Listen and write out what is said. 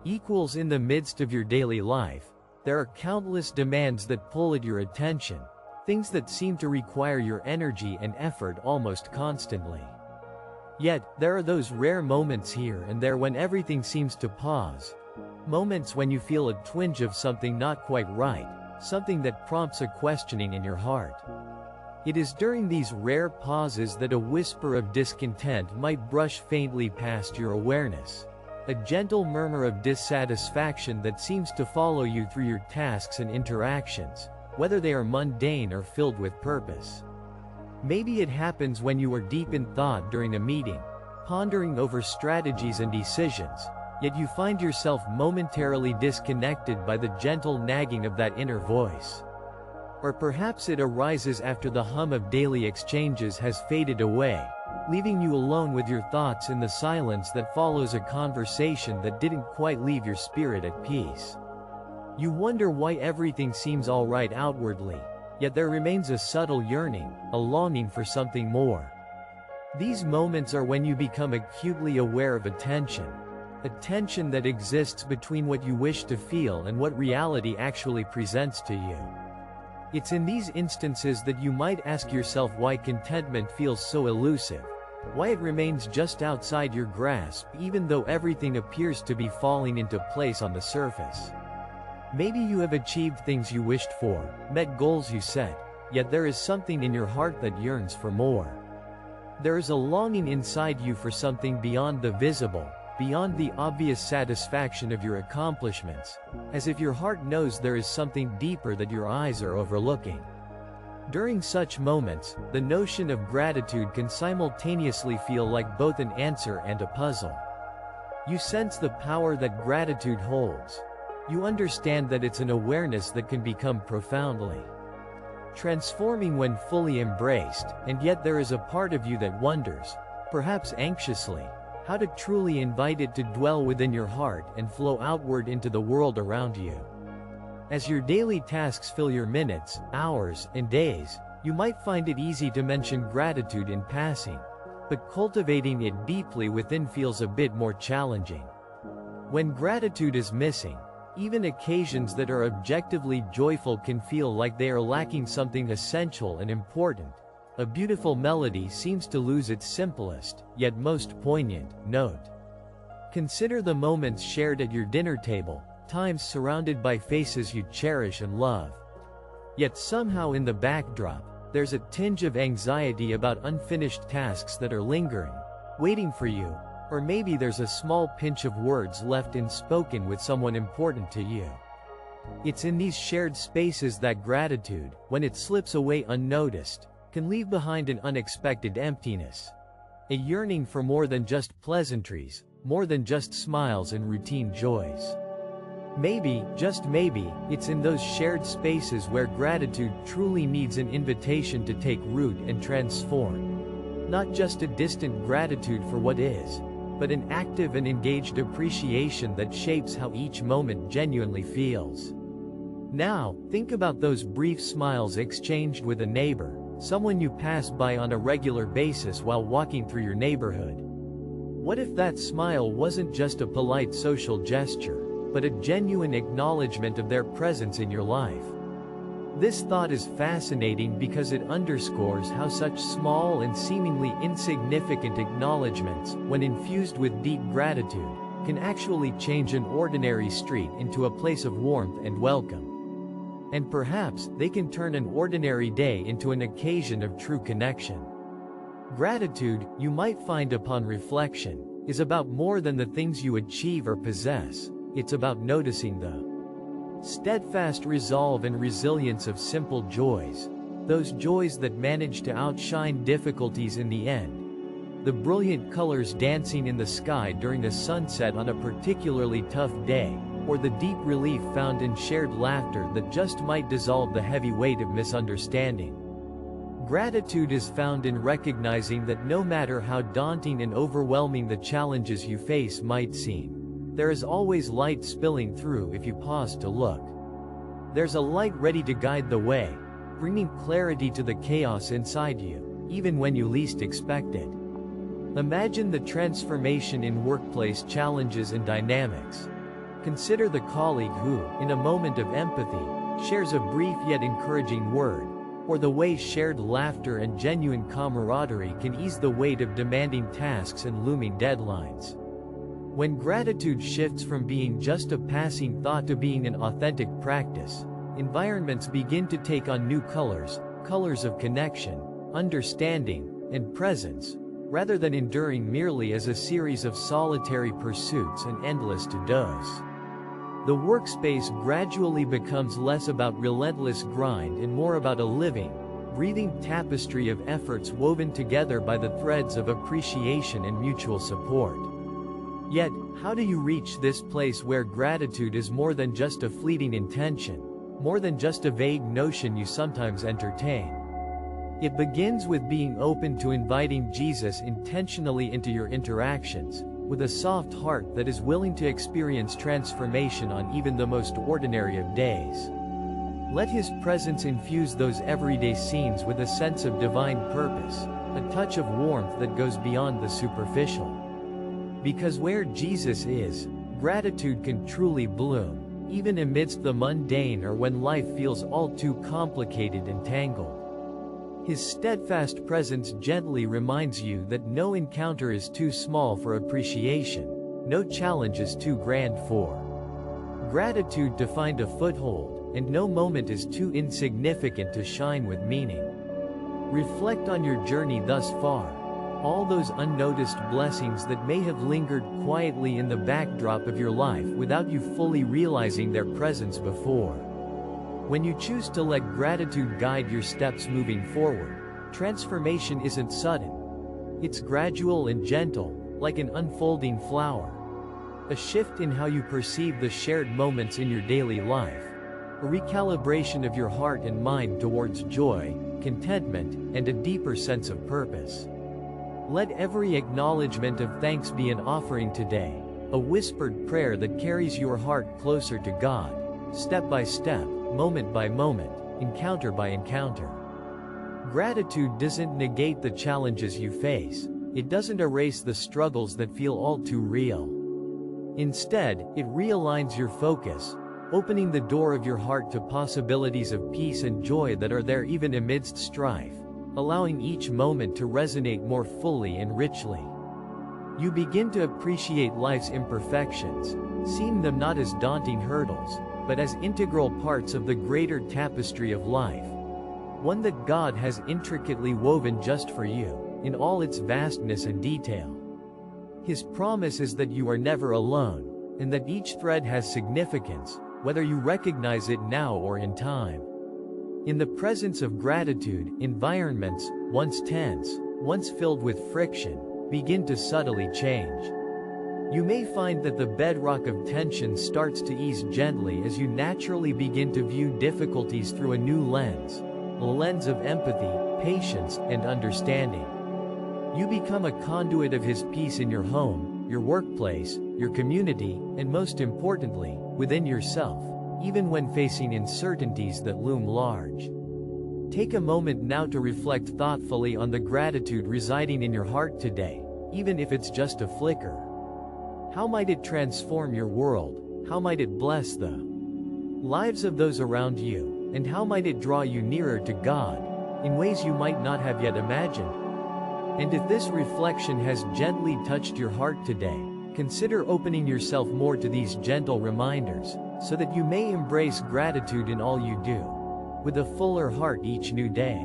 Equals in the midst of your daily life, there are countless demands that pull at your attention, things that seem to require your energy and effort almost constantly. Yet, there are those rare moments here and there when everything seems to pause. Moments when you feel a twinge of something not quite right, something that prompts a questioning in your heart. It is during these rare pauses that a whisper of discontent might brush faintly past your awareness. A gentle murmur of dissatisfaction that seems to follow you through your tasks and interactions, whether they are mundane or filled with purpose. Maybe it happens when you are deep in thought during a meeting, pondering over strategies and decisions, yet you find yourself momentarily disconnected by the gentle nagging of that inner voice. Or perhaps it arises after the hum of daily exchanges has faded away, leaving you alone with your thoughts in the silence that follows a conversation that didn't quite leave your spirit at peace. You wonder why everything seems alright outwardly, yet there remains a subtle yearning, a longing for something more. These moments are when you become acutely aware of a tension that exists between what you wish to feel and what reality actually presents to you. It's in these instances that you might ask yourself why contentment feels so elusive, why it remains just outside your grasp even though everything appears to be falling into place on the surface. Maybe you have achieved things you wished for, met goals you set, yet there is something in your heart that yearns for more. There is a longing inside you for something beyond the visible, beyond the obvious satisfaction of your accomplishments, as if your heart knows there is something deeper that your eyes are overlooking. During such moments, the notion of gratitude can simultaneously feel like both an answer and a puzzle. You sense the power that gratitude holds. You understand that it's an awareness that can become profoundly transforming when fully embraced, and yet there is a part of you that wonders, perhaps anxiously, how to truly invite it to dwell within your heart and flow outward into the world around you. As your daily tasks fill your minutes, hours, and days, you might find it easy to mention gratitude in passing, but cultivating it deeply within feels a bit more challenging. When gratitude is missing, even occasions that are objectively joyful can feel like they are lacking something essential and important. A beautiful melody seems to lose its simplest, yet most poignant, note. Consider the moments shared at your dinner table, times surrounded by faces you cherish and love. Yet somehow in the backdrop, there's a tinge of anxiety about unfinished tasks that are lingering, waiting for you, or maybe there's a small pinch of words left unspoken with someone important to you. It's in these shared spaces that gratitude, when it slips away unnoticed, can leave behind an unexpected emptiness. A yearning for more than just pleasantries, more than just smiles and routine joys. Maybe, just maybe, it's in those shared spaces where gratitude truly needs an invitation to take root and transform. Not just a distant gratitude for what is, but an active and engaged appreciation that shapes how each moment genuinely feels. Now, think about those brief smiles exchanged with a neighbor, someone you pass by on a regular basis while walking through your neighborhood. What if that smile wasn't just a polite social gesture, but a genuine acknowledgement of their presence in your life? This thought is fascinating because it underscores how such small and seemingly insignificant acknowledgements, when infused with deep gratitude, can actually change an ordinary street into a place of warmth and welcome. And perhaps, they can turn an ordinary day into an occasion of true connection. Gratitude, you might find upon reflection, is about more than the things you achieve or possess. It's about noticing the steadfast resolve and resilience of simple joys, those joys that manage to outshine difficulties in the end. The brilliant colors dancing in the sky during a sunset on a particularly tough day, or the deep relief found in shared laughter that just might dissolve the heavy weight of misunderstanding. Gratitude is found in recognizing that no matter how daunting and overwhelming the challenges you face might seem, there is always light spilling through if you pause to look. There's a light ready to guide the way, bringing clarity to the chaos inside you, even when you least expect it. Imagine the transformation in workplace challenges and dynamics. Consider the colleague who, in a moment of empathy, shares a brief yet encouraging word, or the way shared laughter and genuine camaraderie can ease the weight of demanding tasks and looming deadlines. When gratitude shifts from being just a passing thought to being an authentic practice, environments begin to take on new colors, colors of connection, understanding, and presence, rather than enduring merely as a series of solitary pursuits and endless to-dos. The workspace gradually becomes less about relentless grind and more about a living, breathing tapestry of efforts woven together by the threads of appreciation and mutual support. Yet, how do you reach this place where gratitude is more than just a fleeting intention, more than just a vague notion you sometimes entertain? It begins with being open to inviting Jesus intentionally into your interactions, with a soft heart that is willing to experience transformation on even the most ordinary of days. Let His presence infuse those everyday scenes with a sense of divine purpose, a touch of warmth that goes beyond the superficial. Because where Jesus is, gratitude can truly bloom, even amidst the mundane or when life feels all too complicated and tangled. His steadfast presence gently reminds you that no encounter is too small for appreciation, no challenge is too grand for gratitude to find a foothold, and no moment is too insignificant to shine with meaning. Reflect on your journey thus far, all those unnoticed blessings that may have lingered quietly in the backdrop of your life without you fully realizing their presence before. When you choose to let gratitude guide your steps moving forward, transformation isn't sudden. It's gradual and gentle, like an unfolding flower. A shift in how you perceive the shared moments in your daily life. A recalibration of your heart and mind towards joy, contentment, and a deeper sense of purpose. Let every acknowledgement of thanks be an offering today, a whispered prayer that carries your heart closer to God, step by step, moment by moment, encounter by encounter. Gratitude doesn't negate the challenges you face. It doesn't erase the struggles that feel all too real. Instead, it realigns your focus, opening the door of your heart to possibilities of peace and joy that are there even amidst strife, allowing each moment to resonate more fully and richly. You begin to appreciate life's imperfections, seeing them not as daunting hurdles, but as integral parts of the greater tapestry of life. One that God has intricately woven just for you, in all its vastness and detail. His promise is that you are never alone, and that each thread has significance, whether you recognize it now or in time. In the presence of gratitude, environments, once tense, once filled with friction, begin to subtly change. You may find that the bedrock of tension starts to ease gently as you naturally begin to view difficulties through a new lens, a lens of empathy, patience, and understanding. You become a conduit of His peace in your home, your workplace, your community, and most importantly, within yourself, even when facing uncertainties that loom large. Take a moment now to reflect thoughtfully on the gratitude residing in your heart today, even if it's just a flicker. How might it transform your world? How might it bless the lives of those around you? And how might it draw you nearer to God, in ways you might not have yet imagined? And if this reflection has gently touched your heart today, consider opening yourself more to these gentle reminders, so that you may embrace gratitude in all you do, with a fuller heart each new day.